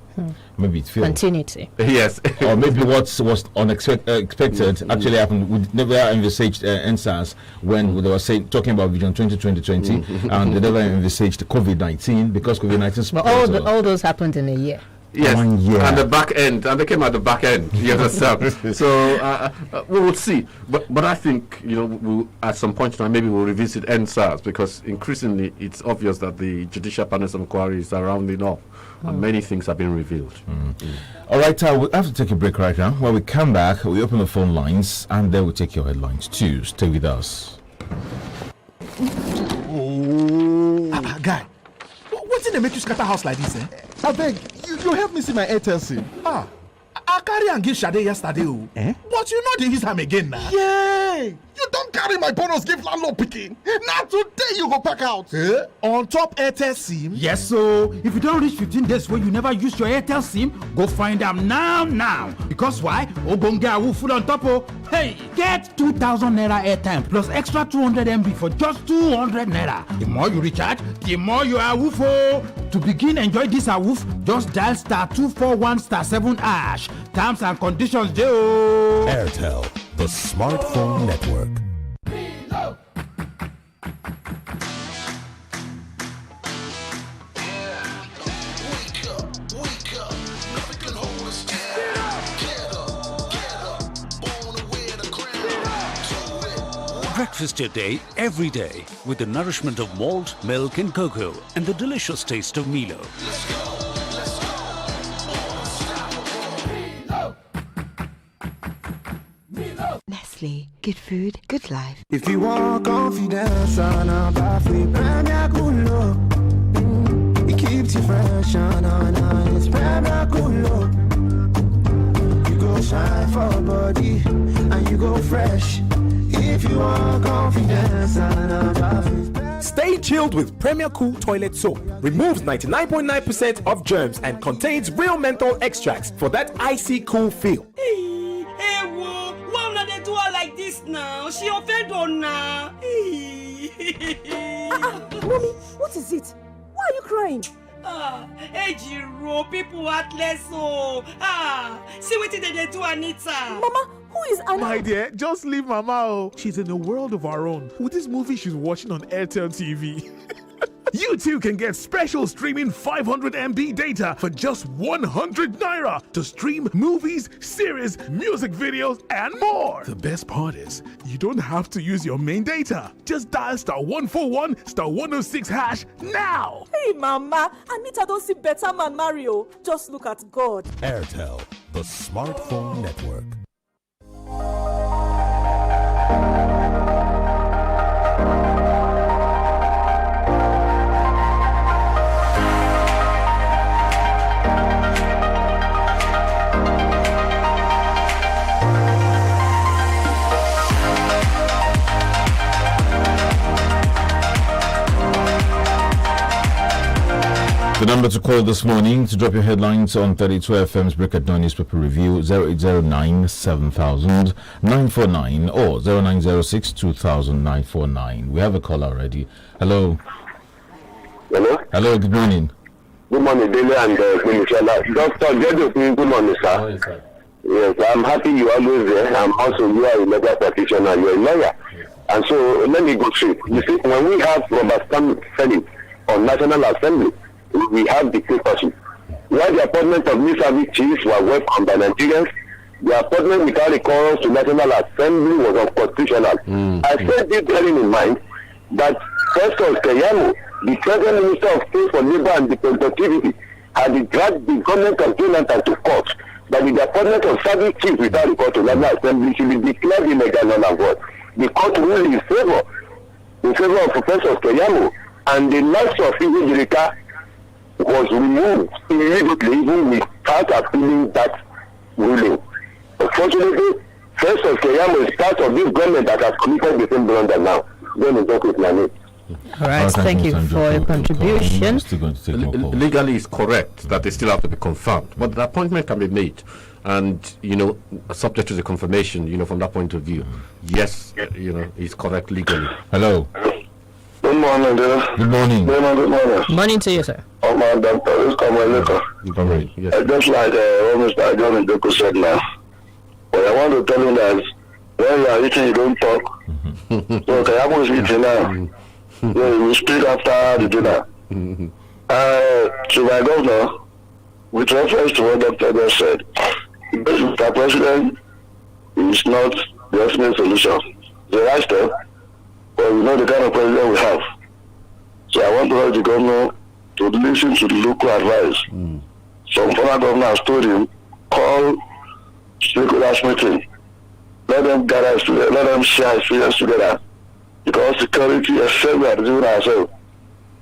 Maybe it's continuity. Yes. Or maybe what was unexpected actually happened. We never envisaged NSAS when they were talking about Vision 2020, and they never envisaged COVID-19 because COVID-19. But all those happened in a year. Yes, and the back end, and they came at the back end. You understand? So we will see. But I think we'll, at some point in time, maybe we'll revisit NSAS because increasingly it's obvious that the judicial panels of inquiry is rounding up, and many things have been revealed. All right, we'll have to take a break right now. When we come back, we open the phone lines, and then we'll take your headlines too. Stay with us. Guy, what's in the make you scatter house like this? I beg, you help me see my Airtel SIM. I carry and give Shade yesterday. But you know they use him again now. Yay! You don't carry my bonus give landlord picking. Now today you go pack out. On top Airtel SIM? Yes, so if you don't reach 15 days where you never use your Airtel SIM, go find them now. Because why? Obonga will full on top of. Hey, get 2,000 naira airtime plus extra 200 MB for just 200 naira. The more you recharge, the more you are woofo. To begin enjoy this woof, just dial *241*7#. Terms and conditions do. Airtel, the smartphone network. Breakfast your day every day with the nourishment of malt, milk and cocoa and the delicious taste of Milo. Nestle, good food, good life. If you want confidence on a bathroom, Premier Cool, it keeps you fresh on it's Premier Cool. You go shine for body and you go fresh. If you want confidence on a bathroom. Stay chilled with Premier Cool toilet soap. Removes 99.9% of germs and contains real menthol extracts for that icy cool feel. Why would they do her like this now? She offended her now. Mommy, what is it? Why are you crying? Ejiro, people heartless so. See what did they do, Anita? Mama, who is Anita? My dear, just leave Mama. She's in a world of her own with this movie she's watching on Airtel TV. You too can get special streaming 500 MB data for just 100 naira to stream movies, series, music videos, and more. The best part is, you don't have to use your main data. Just dial *141 *106# now. Hey, Mama, Anita don't see better man Mario. Just look at God. Airtel, the smartphone network. The number to call this morning to drop your headlines on 32 FM's Break at Dawn newspaper review 0809 7000 949 or 0906 2000 949. We have a caller already. Hello. Hello. Hello. Good morning. Good morning, DELE and GBEMISOLA. Dr. Jedo, good morning, sir. Yes, I'm happy you are always there. I'm also, you are a legal practitioner, you're a lawyer. Yes. And so, let me go straight. You see, when we have Robert Senate on National Assembly, we have dictatorship. While the appointment of new service chiefs were welcomed by Nigerians, the appointment without recurrence to National Assembly was unconstitutional. I said this bearing in mind that Festus Keyamo, the present Minister of State for Labour and the Productivity, had dragged the government of Jonathan to court that the appointment of service chiefs without recurrence to National Assembly should be declared illegal and avoid. The court ruled in favor of Professor Keyamo, and the likes of Iwejirika was removed immediately, even without appealing that ruling. Unfortunately, Professor Keyamo is part of this government that has committed the same blunder now. Then we talk with my name. All right, thank you for your contribution. Legally, it's correct that they still have to be confirmed, but the appointment can be made, and subject to the confirmation. From that point of view, yes, it's correct legally. Hello. Good morning, dear. Good morning. Good morning. Morning to you, sir. Oh, my doctor, this come later. Yes. Just like what Mr. John Ndoko said now. But I want to tell you that when you are eating, you don't talk. So Kayamo is eating now. So we speak after the dinner. To my governor, with reference to what Dr. just said, Mr. President is not the ultimate solution. The right step, but we know the kind of president we have. So I want to urge the governor to listen to the local advice. Some former governors told him, call stakeholders meeting. Let them gather together, let them share experience together. Because security, except we are doing ourselves.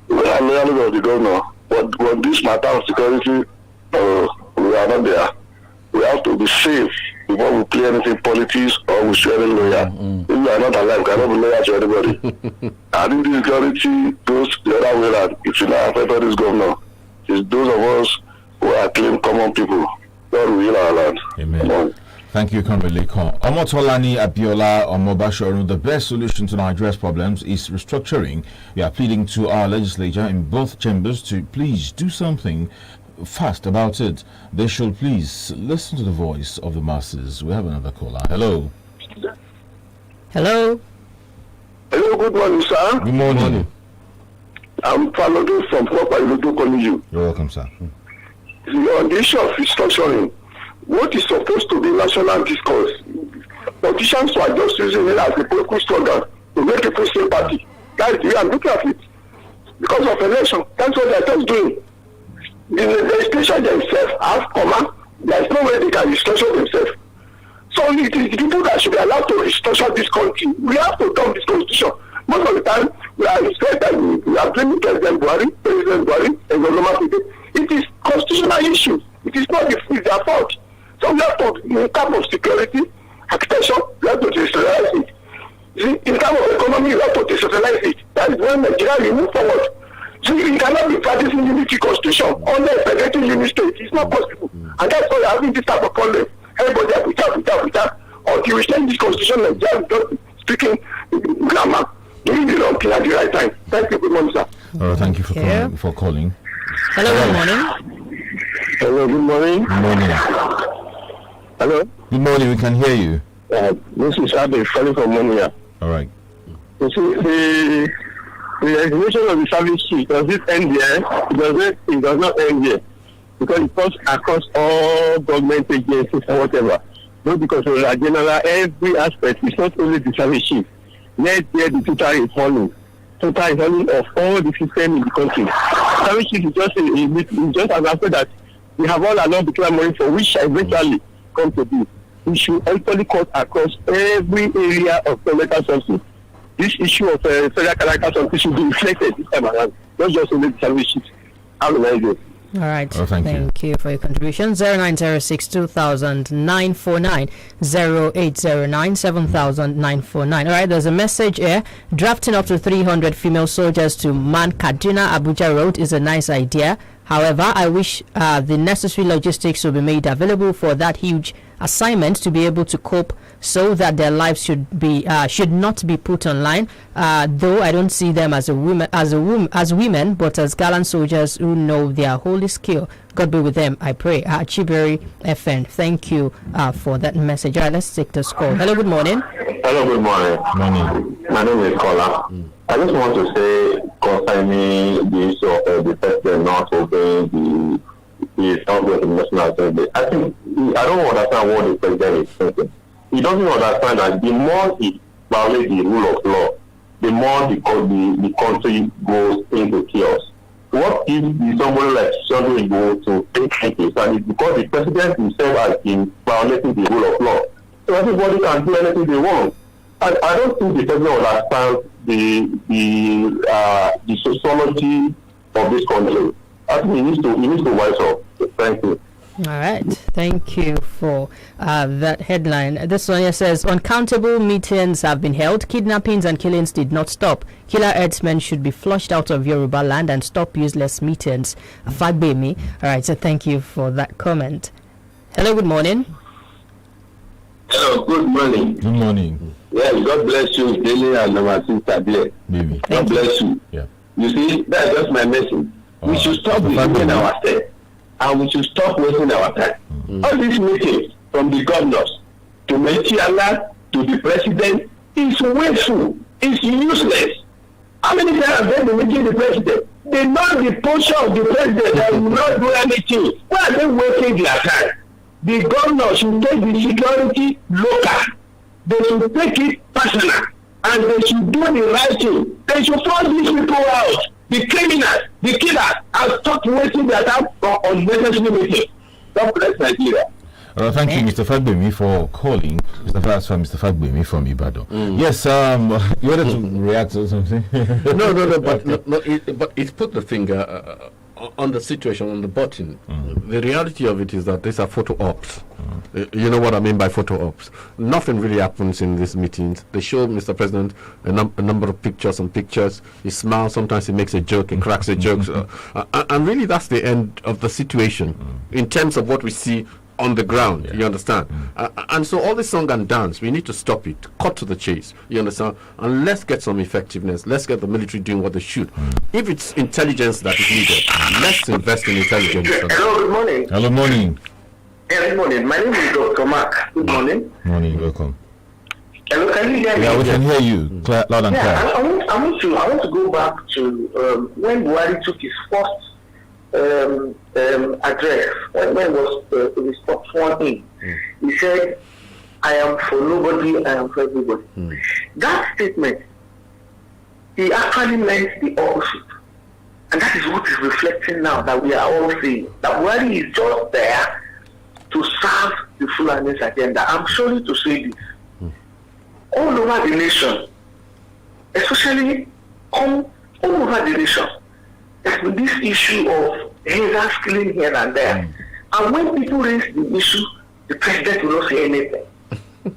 We are loyal of the governor. But when this matter of security, we are not there. We have to be safe before we play anything politics or we show any lawyer. If we are not alive, we cannot be loyal to anybody. And if the security goes the other way around, it will not affect this governor. It's those of us who are clean common people. God will heal our land. Amen. Thank you, Comrade Lekon. Omotolani Abiola Omobashoru, the best solution to Nigeria's problems is restructuring. We are pleading to our legislature in both chambers to please do something fast about it. They should please listen to the voice of the masses. We have another caller. Hello. Hello. Hello, good morning, sir. Good morning. I'm Falodo from Papa Ilodo calling you. You're welcome, sir. On the issue of restructuring, what is supposed to be national discourse? Politicians are just using it as a political slogan to make people sympathy. That is the way I'm looking at it. Because of election, that's what they're just doing. The legislation themselves have command. There's no way they can restructure themselves. So it is the people that should be allowed to restructure this country. We have to come this constitution. Most of the time, we are said that we are blaming President Buhari, and government people. It is constitutional issue. It is not their fault. So we have to, in terms of security, architecture, we have to decentralize it. In terms of economy, we have to decentralize it. That is when Nigeria will move forward. So you cannot be practicing unity constitution under a federated unit state. It's not possible. And that's why we are having this type of problem. Everybody has without. Until we change this constitution, Nigeria is speaking grammar. Doing the wrong thing at the right time. Thank you, good morning, sir. Thank you for calling. Hello, good morning. Hello, good morning. Good morning. Hello? Good morning, we can hear you. This is Abe calling from Monia. All right. You see, the execution of the service chief, does it end there? It does not end there. Because it goes across all government agencies or whatever. Not because of the general, every aspect. It's not only the service chief. Next year, the total is falling. Total is falling of all the system in the country. Service chief is just an aspect that we have all along declared money for which eventually come to be. We should actually cut across every area of governmental services. This issue of federal character something should be reflected this time around, not just only the service chief. Have a nice day. All right. Thank you for your contribution. 0906 2000 949 0809 7000 949. All right, there's a message here. Drafting up to 300 female soldiers to man Kaduna Abuja Road is a nice idea. However, I wish the necessary logistics will be made available for that huge assignment to be able to cope, so that their lives should not be put online. Though I don't see them as women, but as gallant soldiers who know their holy skill. God be with them, I pray. Chiberi FN, thank you for that message. All right, let's take this call. Hello, good morning. Hello, good morning. Morning. My name is Kola. I just want to say concerning the issue of the president not obeying the Congress of National Assembly. I think I don't understand what the president is thinking. He doesn't understand that the more he violates the rule of law, the more the country goes into chaos. What if somebody like Sunday go to take cases, and it's because the president himself has been violating the rule of law. So everybody can do anything they want. And I don't think the president understands the sociology of this country. I think he needs to wise up. Thank you. All right, thank you for that headline. This one here says, uncountable meetings have been held. Kidnappings and killings did not stop. Killer herdsmen should be flushed out of Yoruba land and stop useless meetings. GBEMI. All right, so thank you for that comment. Hello, good morning. Hello, good morning. Good morning. Yeah, God bless you, DELE and our sister there. Baby. God bless you. Yeah. You see, that's just my message. We should stop wasting ourselves, and we should stop wasting our time. All these meetings, from the governors to Mechiala to the president, is wasteful. It's useless. How many times have they been meeting the president? They know the posture of the president and will not do anything. Why are they wasting their time? The governor should take the security local. They should take it personal, and they should do the right thing. They should force these people out. The criminals, the killers, and stop wasting their time on unnecessary meetings. God bless Nigeria. Thank you, Mr. GBEMI, for calling. Mr. GBEMI from Ibadan. Yes, you wanted to react to something? But it put the finger on the situation, on the button. The reality of it is that these are photo ops. You know what I mean by photo ops. Nothing really happens in these meetings. They show Mr. President a number of pictures. He smiles, sometimes he makes a joke, he cracks a joke. And really that's the end of the situation in terms of what we see on the ground. You understand? And so all this song and dance, we need to stop it, cut to the chase. You understand? And let's get some effectiveness. Let's get the military doing what they should. If it's intelligence that is needed, let's invest in intelligence. Hello, good morning. Hello, morning. Good morning. My name is Dr. Mark. Good morning. Morning, welcome. Hello, can you hear me? Yeah, we can hear you loud and clear. I want to go back to when Buhari took his first address, when was the spot sworn in. He said, I am for nobody, I am for everybody. That statement, he actually meant the opposite. And that is what is reflecting now, that we are all seeing. That Buhari is just there to serve the Fulani's agenda. I'm sorry to say this. All over the nation, especially all over the nation, there's been this issue of haters killing here and there. And when people raise the issue, the president will not say anything.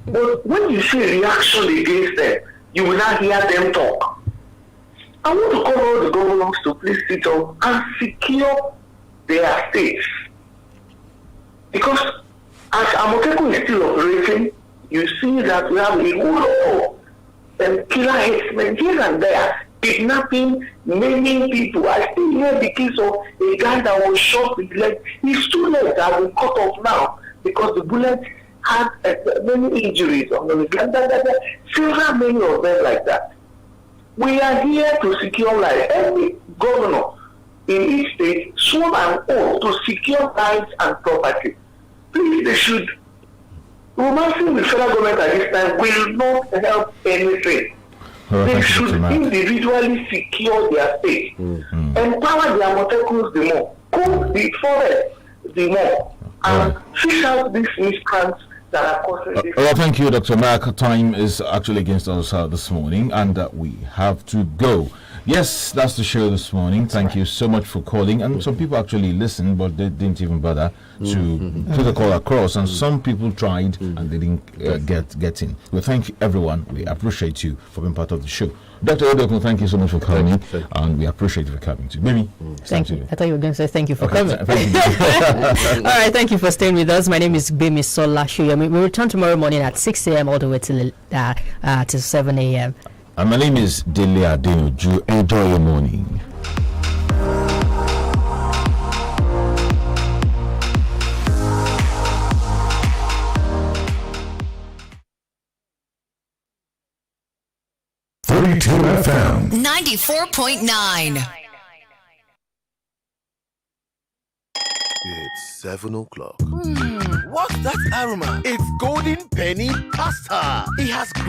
But when you see reaction against them, you will not hear them talk. I want to call all the governors to please sit up and secure their states. Because as Amoteco is still operating, you see that we have a whole of killer herdsmen here and there, kidnapping many people. I still hear the case of a guy that was shot with leg. His two legs have been cut off now because the bullet had many injuries on the leg. Several many of them like that. We are here to secure life. Every governor in each state sworn an oath to secure lives and property. Please, they should. Romancing the federal government at this time will not help anything. They should individually secure their state, empower their Amotecos the more, cook the forest the more, and fish out these miscreants that are causing this. Well, thank you, Dr. Mark. Time is actually against us this morning, and we have to go. Yes, that's the show this morning. Thank you so much for calling. And some people actually listened, but they didn't even bother to put the call across. And some people tried and they didn't get in. We thank you, everyone. We appreciate you for being part of the show. Dr. Odoko, thank you so much for coming, and we appreciate you for coming too. Mimi, thank you. I thought you were going to say thank you for coming. All right, thank you for staying with us. My name is GBEMISOLA SOYEMI. We return tomorrow morning at 6 a.m. all the way till 7 a.m. And my name is DELE ADEYANJU. Enjoy your morning. FM 94.9. It's 7 o'clock. What's that aroma? It's Golden Penny Pasta. It has